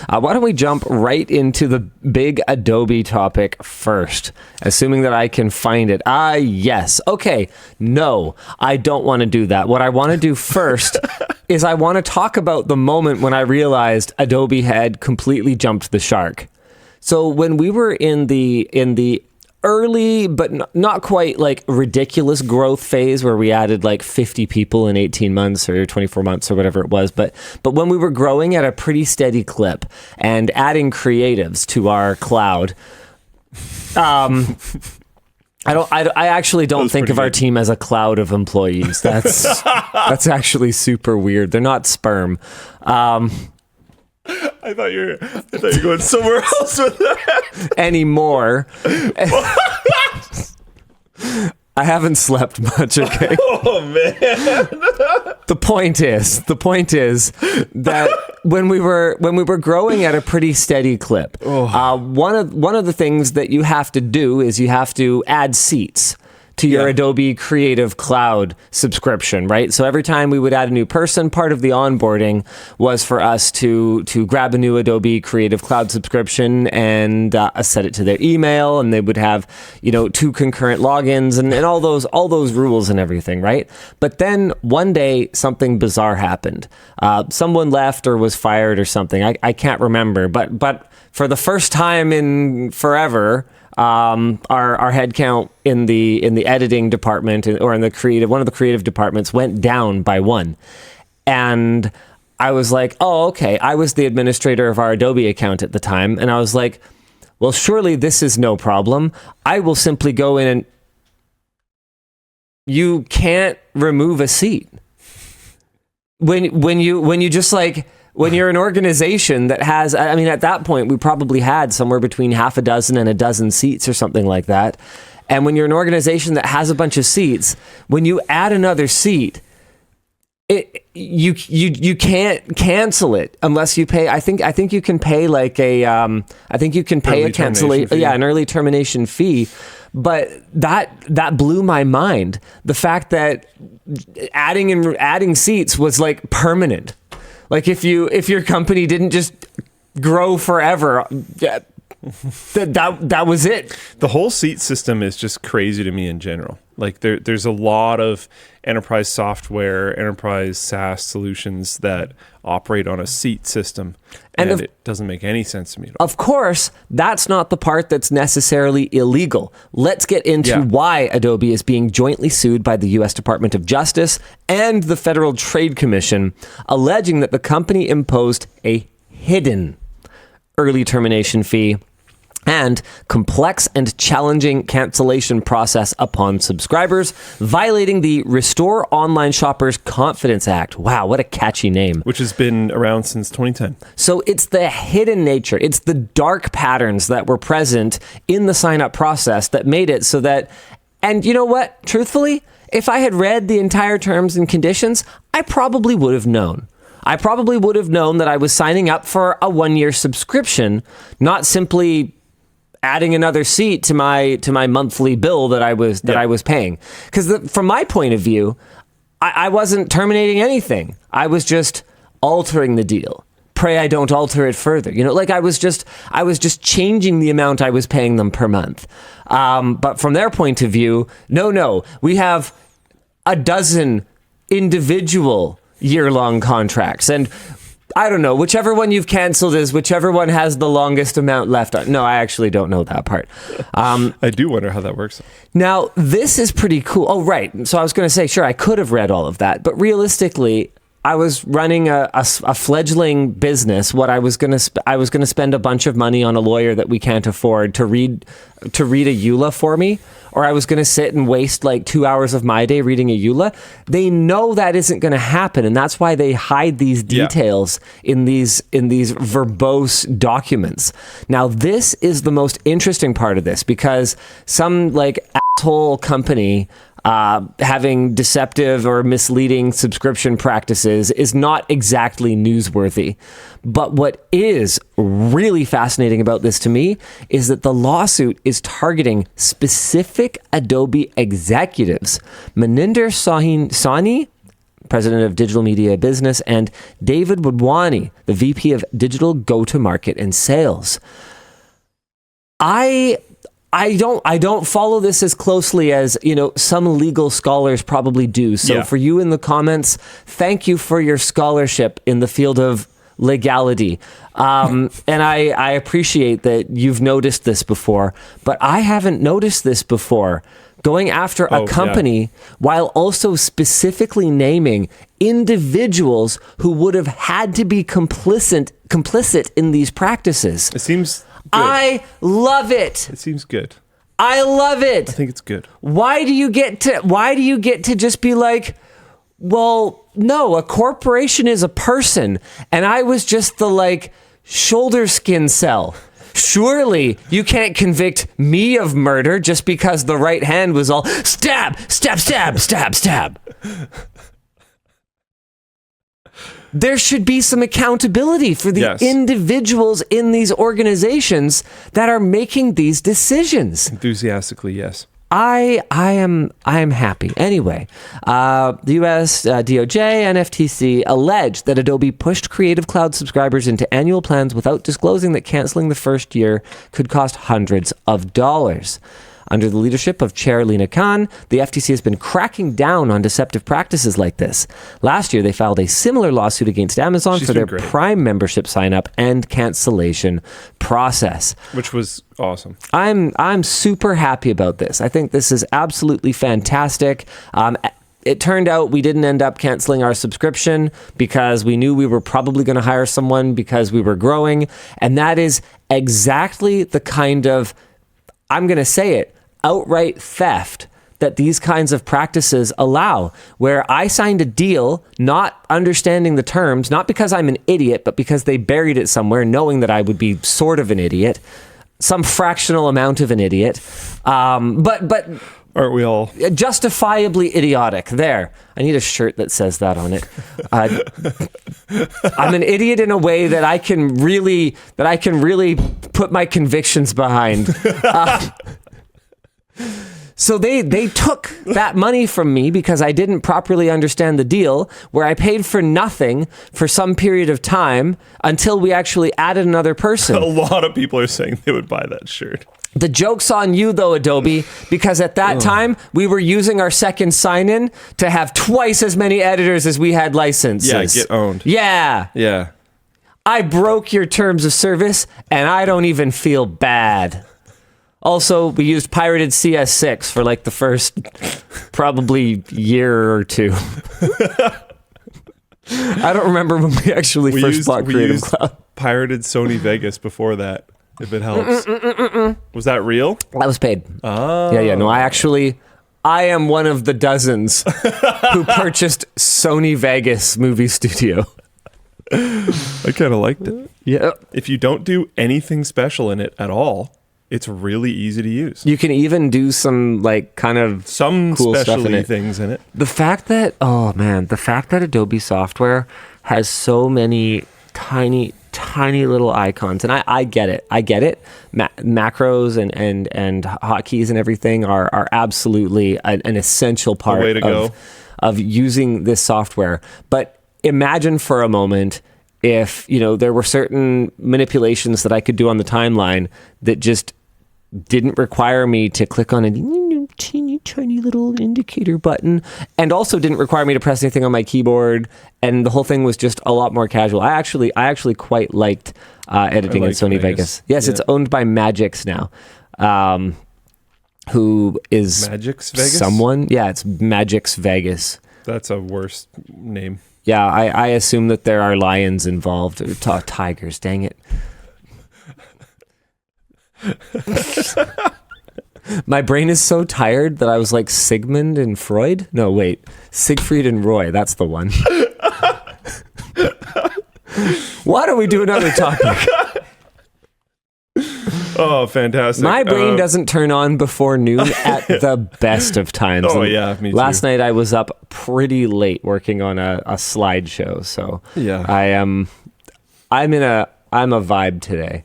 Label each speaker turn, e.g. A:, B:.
A: Why don't we jump right into the big Adobe topic first, assuming that I can find it. Yes. Okay. No, I don't want to do that. What I want to do first is I want to talk about the moment when I realized Adobe had completely jumped the shark. So when we were in the early, but not quite like ridiculous growth phase where we added like 50 people in 18 months or 24 months or whatever it was. But when we were growing at a pretty steady clip and adding creatives to our cloud, I actually don't think of our team as a cloud of employees. That's actually super weird. They're not sperm.
B: I thought you were going somewhere else with that.
A: Anymore. I haven't slept much, okay?
B: Oh, man.
A: The point is that when we were growing at a pretty steady clip, one of the things that you have to do is you have to add seats to your Adobe Creative Cloud subscription, right? So every time we would add a new person, part of the onboarding was for us to grab a new Adobe Creative Cloud subscription and set it to their email, and they would have 2 concurrent logins and all those rules and everything, right? But then one day something bizarre happened. Someone left or was fired or something. I can't remember, but for the first time in forever, our headcount in the editing department or in one of the creative departments went down by 1. And I was like, oh, okay. I was the administrator of our Adobe account at the time. And I was like, well, surely this is no problem. I will simply go in and you can't remove a seat. When you just like, when you're an organization that has, I mean, at that point, we probably had somewhere between half a dozen and a dozen seats or something like that. And when you're an organization that has a bunch of seats, when you add another seat, you can't cancel it unless you pay. I think you can pay like a cancellation, an early termination fee. But that blew my mind. The fact that adding seats was like permanent. Like if your company didn't just grow forever, that was it.
B: The whole seat system is just crazy to me in general. Like there's a lot of enterprise software, enterprise SaaS solutions that operate on a seat system, and it doesn't make any sense to me at all.
A: Of course, that's not the part that's necessarily illegal. Let's get into why Adobe is being jointly sued by the U.S. Department of Justice and the Federal Trade Commission, alleging that the company imposed a hidden early termination fee and complex and challenging cancellation process upon subscribers, violating the Restore Online Shoppers Confidence Act. Wow, what a catchy name.
B: Which has been around since 2010.
A: So it's the hidden nature, it's the dark patterns that were present in the sign-up process that made it so that, and you know what, truthfully, if I had read the entire terms and conditions, I probably would have known. I probably would have known that I was signing up for a 1-year subscription, not simply adding another seat to my monthly bill that I was paying. Because from my point of view, I wasn't terminating anything. I was just altering the deal. Pray I don't alter it further. Like I was just changing the amount I was paying them per month. But from their point of view, no, we have a dozen individual year-long contracts, and I don't know, whichever one you've canceled is whichever one has the longest amount left. No, I actually don't know that part.
B: I do wonder how that works.
A: Now, this is pretty cool. Oh, right. So I was going to say, sure, I could have read all of that, but realistically, I was running a fledgling business. What I was going to spend a bunch of money on a lawyer that we can't afford to read a EULA for me, or I was going to sit and waste like 2 hours of my day reading a EULA. They know that isn't going to happen, and that's why they hide these details in these verbose documents. Now, this is the most interesting part of this, because some like asshole company having deceptive or misleading subscription practices is not exactly newsworthy. But what is really fascinating about this to me is that the lawsuit is targeting specific Adobe executives. Maninder Sawhney, president of digital media business, and David Wadwani, the VP of digital go-to-market and sales. I don't follow this as closely as, some legal scholars probably do. So for you in the comments, thank you for your scholarship in the field of legality. And I appreciate that you've noticed this before, but I haven't noticed this before. Going after a company while also specifically naming individuals who would have had to be complicit in these practices.
B: It seems good.
A: I love it.
B: It seems good.
A: I love it.
B: I think it's good.
A: Why do you get to just be like, well, no, a corporation is a person, and I was just the shoulder skin cell. Surely you can't convict me of murder just because the right hand was all stab, stab, stab, stab, stab. There should be some accountability for the individuals in these organizations that are making these decisions.
B: Enthusiastically, yes.
A: I am happy. Anyway, the U.S. DoJ and FTC alleged that Adobe pushed Creative Cloud subscribers into annual plans without disclosing that canceling the first year could cost hundreds of dollars. Under the leadership of Chair Lina Khan, the FTC has been cracking down on deceptive practices like this. Last year, they filed a similar lawsuit against Amazon for their Prime membership sign-up and cancellation process.
B: Which was awesome.
A: I'm super happy about this. I think this is absolutely fantastic. It turned out we didn't end up canceling our subscription because we knew we were probably going to hire someone because we were growing. And that is exactly the kind of, I'm going to say it, outright theft that these kinds of practices allow, where I signed a deal not understanding the terms, not because I'm an idiot, but because they buried it somewhere knowing that I would be sort of an idiot, some fractional amount of an idiot. But
B: aren't we all
A: justifiably idiotic? There, I need a shirt that says that on it. I'm an idiot in a way that I can really put my convictions behind. So they took that money from me because I didn't properly understand the deal, where I paid for nothing for some period of time until we actually added another person.
B: A lot of people are saying they would buy that shirt.
A: The joke's on you, though, Adobe, because at that time, we were using our second sign-in to have twice as many editors as we had licenses.
B: Yeah, get owned.
A: Yeah.
B: Yeah.
A: I broke your terms of service, and I don't even feel bad. Also, we used pirated CS6 for the first probably year or two. I don't remember when we actually first bought Creative Cloud.
B: Pirated Sony Vegas before that, if it helps. Was that real?
A: I was paid.
B: Oh.
A: Yeah. No, I am one of the dozens who purchased Sony Vegas movie studio.
B: I kind of liked it.
A: Yeah.
B: If you don't do anything special in it at all, it's really easy to use.
A: You can even do some
B: some
A: cool
B: specialty things in it.
A: The fact that Adobe software has so many tiny little icons, and I get it. Macros and hotkeys and everything are absolutely an essential part of using this software. But imagine for a moment if there were certain manipulations that I could do on the timeline that just didn't require me to click on a tiny little indicator button, and also didn't require me to press anything on my keyboard, and the whole thing was just a lot more casual. I actually quite liked editing in Sony Vegas. Yes, yeah. It's owned by Magix now. Who is
B: Magix Vegas?
A: Someone? Yeah, it's Magix Vegas.
B: That's a worse name.
A: Yeah, I assume that there are lions involved, or tigers. Dang it. My brain is so tired that I was like Sigmund and Freud. No, wait. Siegfried and Roy. That's the one. Why don't we do another topic?
B: Oh, fantastic.
A: My brain doesn't turn on before noon at the best of times.
B: Oh, yeah, me too.
A: Last night I was up pretty late working on a slideshow. So
B: yeah,
A: I'm a vibe today.